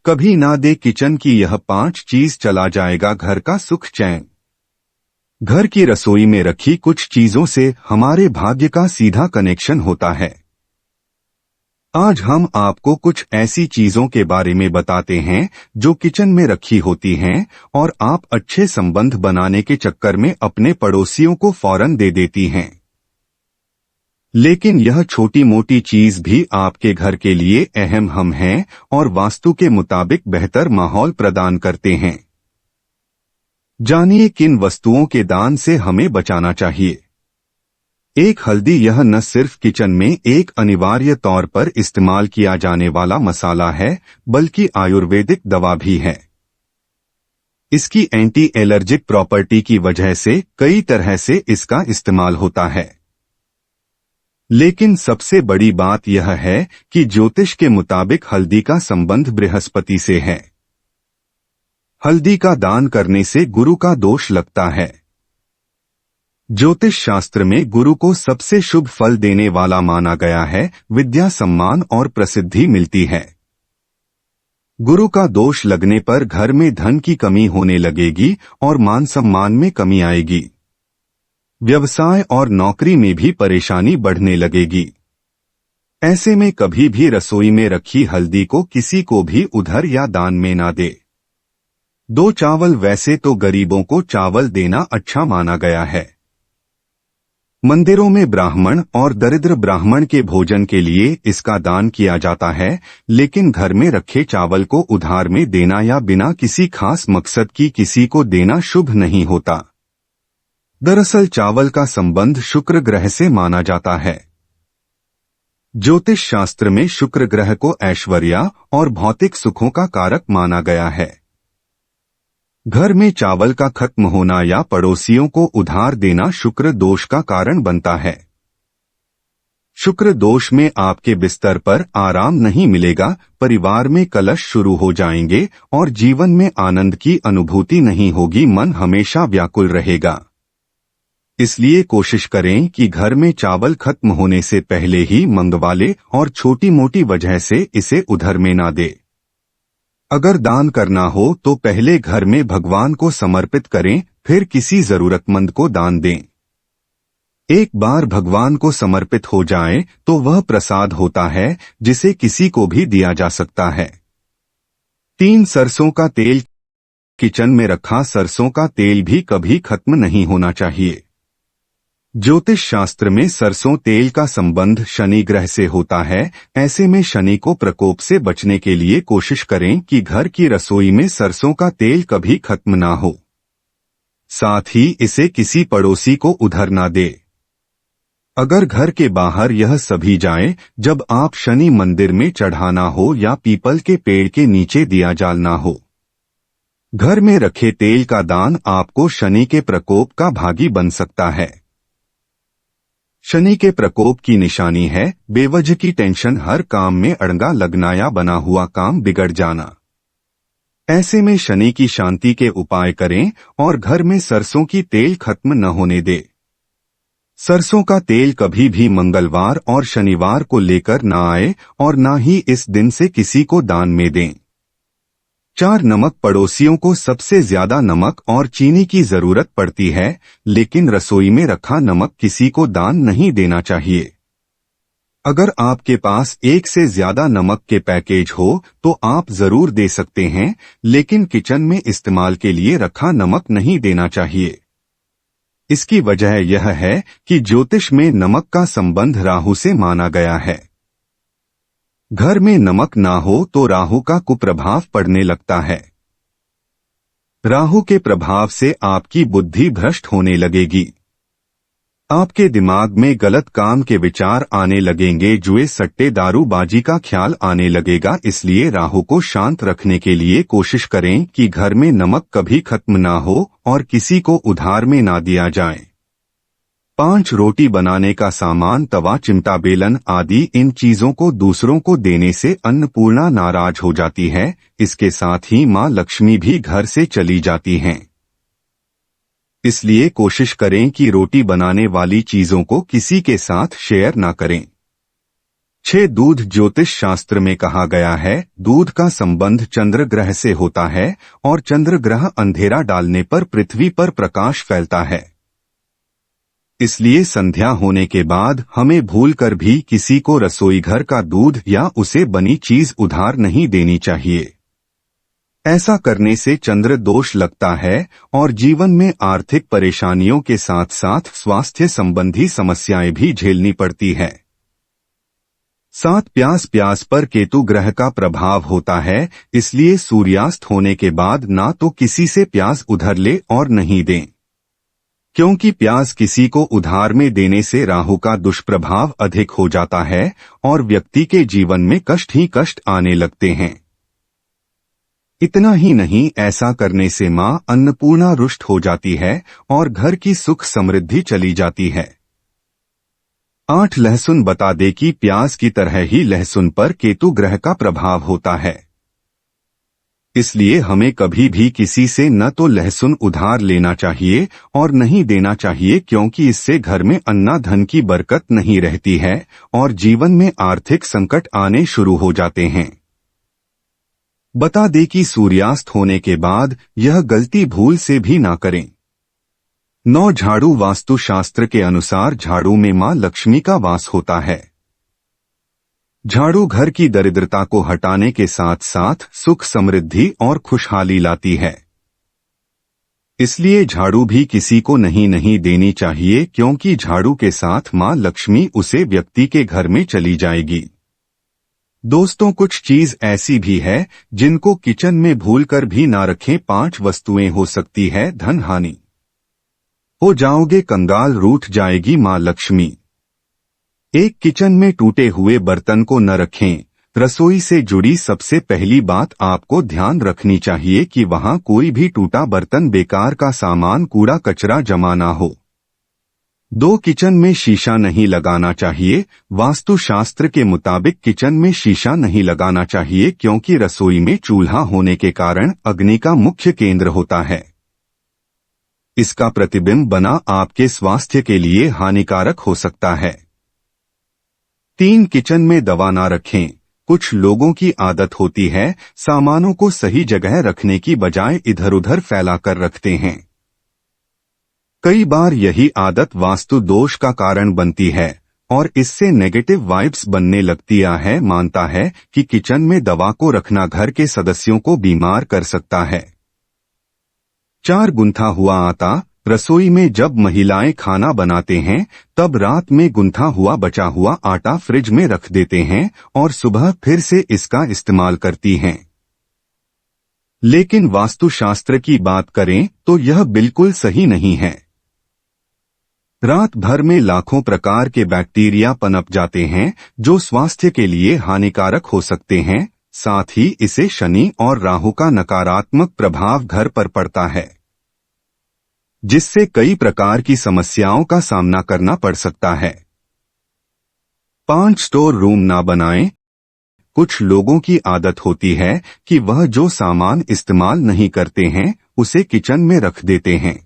कभी ना दे किचन की यह 5 चीज, चला जाएगा घर का सुख चैन। घर की रसोई में रखी कुछ चीजों से हमारे भाग्य का सीधा कनेक्शन होता है। आज हम आपको कुछ ऐसी चीजों के बारे में बताते हैं जो किचन में रखी होती हैं और आप अच्छे संबंध बनाने के चक्कर में अपने पड़ोसियों को फौरन दे देती हैं। लेकिन यह छोटी मोटी चीज भी आपके घर के लिए अहम हैं और वास्तु के मुताबिक बेहतर माहौल प्रदान करते हैं। जानिए किन वस्तुओं के दान से हमें बचाना चाहिए। एक हल्दी, यह न सिर्फ किचन में एक अनिवार्य तौर पर इस्तेमाल किया जाने वाला मसाला है, बल्कि आयुर्वेदिक दवा भी है। इसकी एंटी एलर्जिक प्रॉपर्टी की वजह से कई तरह से इसका इस्तेमाल होता है। लेकिन सबसे बड़ी बात यह है कि ज्योतिष के मुताबिक हल्दी का संबंध बृहस्पति से है। हल्दी का दान करने से गुरु का दोष लगता है। ज्योतिष शास्त्र में गुरु को सबसे शुभ फल देने वाला माना गया है। विद्या, सम्मान और प्रसिद्धि मिलती है। गुरु का दोष लगने पर घर में धन की कमी होने लगेगी और मान सम्मान में कमी आएगी। व्यवसाय और नौकरी में भी परेशानी बढ़ने लगेगी। ऐसे में कभी भी रसोई में रखी हल्दी को किसी को भी उधर या दान में ना दे। 2 चावल, वैसे तो गरीबों को चावल देना अच्छा माना गया है। मंदिरों में ब्राह्मण और दरिद्र ब्राह्मण के भोजन के लिए इसका दान किया जाता है, लेकिन घर में रखे चावल को उधार में देना या बिना किसी खास मकसद की किसी को देना शुभ नहीं होता। दरअसल चावल का संबंध शुक्र ग्रह से माना जाता है। ज्योतिष शास्त्र में शुक्र ग्रह को ऐश्वर्य और भौतिक सुखों का कारक माना गया है। घर में चावल का खत्म होना या पड़ोसियों को उधार देना शुक्र दोष का कारण बनता है। शुक्र दोष में आपके बिस्तर पर आराम नहीं मिलेगा, परिवार में कलश शुरू हो जाएंगे और जीवन में आनंद की अनुभूति नहीं होगी, मन हमेशा व्याकुल रहेगा। इसलिए कोशिश करें कि घर में चावल खत्म होने से पहले ही मंगवा ले और छोटी मोटी वजह से इसे उधर में ना दे। अगर दान करना हो तो पहले घर में भगवान को समर्पित करें, फिर किसी जरूरतमंद को दान दें। एक बार भगवान को समर्पित हो जाए तो वह प्रसाद होता है जिसे किसी को भी दिया जा सकता है। 3 सरसों का तेल, किचन में रखा सरसों का तेल भी कभी खत्म नहीं होना चाहिए। ज्योतिष शास्त्र में सरसों तेल का संबंध शनि ग्रह से होता है। ऐसे में शनि को प्रकोप से बचने के लिए कोशिश करें कि घर की रसोई में सरसों का तेल कभी खत्म ना हो। साथ ही इसे किसी पड़ोसी को उधर ना दे। अगर घर के बाहर यह सभी जाए जब आप शनि मंदिर में चढ़ाना हो या पीपल के पेड़ के नीचे दिया जालना हो। घर में रखे तेल का दान आपको शनि के प्रकोप का भागी बन सकता है। शनि के प्रकोप की निशानी है बेवजह की टेंशन, हर काम में अड़ंगा लगना या बना हुआ काम बिगड़ जाना। ऐसे में शनि की शांति के उपाय करें और घर में सरसों की तेल खत्म न होने दे। सरसों का तेल कभी भी मंगलवार और शनिवार को लेकर न आए और न ही इस दिन से किसी को दान में दें। 4 नमक, पड़ोसियों को सबसे ज्यादा नमक और चीनी की जरूरत पड़ती है, लेकिन रसोई में रखा नमक किसी को दान नहीं देना चाहिए। अगर आपके पास 1 से ज्यादा नमक के पैकेज हो तो आप जरूर दे सकते हैं, लेकिन किचन में इस्तेमाल के लिए रखा नमक नहीं देना चाहिए। इसकी वजह यह है कि ज्योतिष में नमक का संबंध राहु से माना गया है। घर में नमक ना हो तो राहु का कुप्रभाव पड़ने लगता है। राहु के प्रभाव से आपकी बुद्धि भ्रष्ट होने लगेगी। आपके दिमाग में गलत काम के विचार आने लगेंगे, जुए, सट्टे, दारूबाजी का ख्याल आने लगेगा। इसलिए राहु को शांत रखने के लिए कोशिश करें कि घर में नमक कभी खत्म ना हो और किसी को उधार में ना दिया जाए। 5 रोटी बनाने का सामान, तवा, चिमटा, बेलन आदि इन चीजों को दूसरों को देने से अन्नपूर्णा नाराज हो जाती है। इसके साथ ही मां लक्ष्मी भी घर से चली जाती हैं। इसलिए कोशिश करें कि रोटी बनाने वाली चीजों को किसी के साथ शेयर ना करें। 6 दूध ज्योतिष शास्त्र में कहा गया है, दूध का संबंध चंद्र ग्रह से होता है और चंद्र ग्रह अंधेरा डालने पर पृथ्वी पर प्रकाश फैलता है। इसलिए संध्या होने के बाद हमें भूलकर भी किसी को रसोई घर का दूध या उसे बनी चीज उधार नहीं देनी चाहिए। ऐसा करने से चंद्र दोष लगता है और जीवन में आर्थिक परेशानियों के साथ साथ स्वास्थ्य संबंधी समस्याएं भी झेलनी पड़ती है। 7 प्यास पर केतु ग्रह का प्रभाव होता है, इसलिए सूर्यास्त होने के बाद ना तो किसी से प्यास उधार ले और नहीं दें, क्योंकि प्यास किसी को उधार में देने से राहु का दुष्प्रभाव अधिक हो जाता है और व्यक्ति के जीवन में कष्ट ही कष्ट आने लगते हैं। इतना ही नहीं, ऐसा करने से मां अन्नपूर्णा रुष्ट हो जाती है और घर की सुख समृद्धि चली जाती है। 8 लहसुन बता दे कि प्याज की तरह ही लहसुन पर केतु ग्रह का प्रभाव होता है, इसलिए हमें कभी भी किसी से न तो लहसुन उधार लेना चाहिए और नहीं देना चाहिए, क्योंकि इससे घर में अन्ना धन की बरकत नहीं रहती है और जीवन में आर्थिक संकट आने शुरू हो जाते हैं। बता दे कि सूर्यास्त होने के बाद यह गलती भूल से भी ना करें। 9 झाड़ू वास्तु शास्त्र के अनुसार झाड़ू में मां लक्ष्मी का वास होता है। झाड़ू घर की दरिद्रता को हटाने के साथ साथ सुख समृद्धि और खुशहाली लाती है। इसलिए झाड़ू भी किसी को नहीं देनी चाहिए, क्योंकि झाड़ू के साथ मां लक्ष्मी उसे व्यक्ति के घर में चली जाएगी। दोस्तों, कुछ चीज ऐसी भी है जिनको किचन में भूलकर भी ना रखें। 5 वस्तुएं हो सकती है धन हानि, हो जाओगे कंगाल, रूठ जाएगी मां लक्ष्मी। 1 किचन में टूटे हुए बर्तन को न रखें। रसोई से जुड़ी सबसे पहली बात आपको ध्यान रखनी चाहिए कि वहां कोई भी टूटा बर्तन, बेकार का सामान, कूड़ा कचरा जमा ना हो। 2 किचन में शीशा नहीं लगाना चाहिए। वास्तु शास्त्र के मुताबिक किचन में शीशा नहीं लगाना चाहिए, क्योंकि रसोई में चूल्हा होने के कारण अग्नि का मुख्य केंद्र होता है। इसका प्रतिबिंब बना आपके स्वास्थ्य के लिए हानिकारक हो सकता है। 3 किचन में दवा ना रखें। कुछ लोगों की आदत होती है सामानों को सही जगह रखने की बजाय इधर उधर फैला कर रखते हैं। कई बार यही आदत वास्तु दोष का कारण बनती है और इससे नेगेटिव वाइब्स बनने लगती है। मानता है कि किचन में दवा को रखना घर के सदस्यों को बीमार कर सकता है। 4 गुंथा हुआ आटा। रसोई में जब महिलाएं खाना बनाते हैं तब रात में गुंथा हुआ बचा हुआ आटा फ्रिज में रख देते हैं और सुबह फिर से इसका इस्तेमाल करती हैं। लेकिन वास्तुशास्त्र की बात करें तो यह बिल्कुल सही नहीं है। रात भर में लाखों प्रकार के बैक्टीरिया पनप जाते हैं जो स्वास्थ्य के लिए हानिकारक हो सकते हैं। साथ ही इसे शनि और राहु का नकारात्मक प्रभाव घर पर पड़ता है, जिससे कई प्रकार की समस्याओं का सामना करना पड़ सकता है। 5 स्टोर रूम ना बनाएं। कुछ लोगों की आदत होती है कि वह जो सामान इस्तेमाल नहीं करते हैं उसे किचन में रख देते हैं।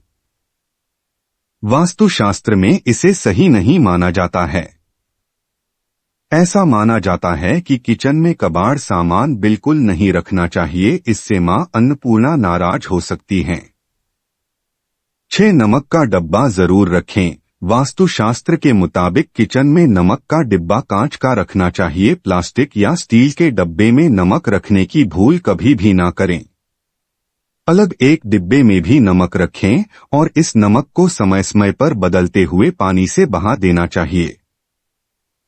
वास्तुशास्त्र में इसे सही नहीं माना जाता है। ऐसा माना जाता है कि किचन में कबाड़ सामान बिल्कुल नहीं रखना चाहिए, इससे मां अन्नपूर्णा नाराज हो सकती हैं। 6 नमक का डब्बा जरूर रखें। वास्तुशास्त्र के मुताबिक किचन में नमक का डिब्बा कांच का रखना चाहिए। प्लास्टिक या स्टील के डब्बे में नमक रखने की भूल कभी भी ना करें। अलग एक डिब्बे में भी नमक रखें और इस नमक को समय समय पर बदलते हुए पानी से बहा देना चाहिए।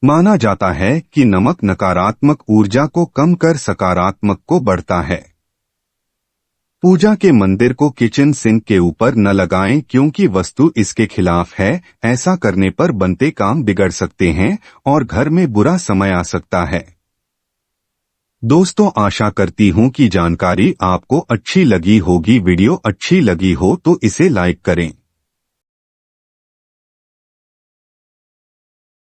माना जाता है कि नमक नकारात्मक ऊर्जा को कम कर सकारात्मक को बढ़ता है। पूजा के मंदिर को किचन सिंक के ऊपर न लगाएं, क्योंकि वस्तु इसके खिलाफ है। ऐसा करने पर बनते काम बिगड़ सकते हैं और घर में बुरा समय आ सकता है। दोस्तों, आशा करती हूं कि जानकारी आपको अच्छी लगी होगी। वीडियो अच्छी लगी हो तो इसे लाइक करें।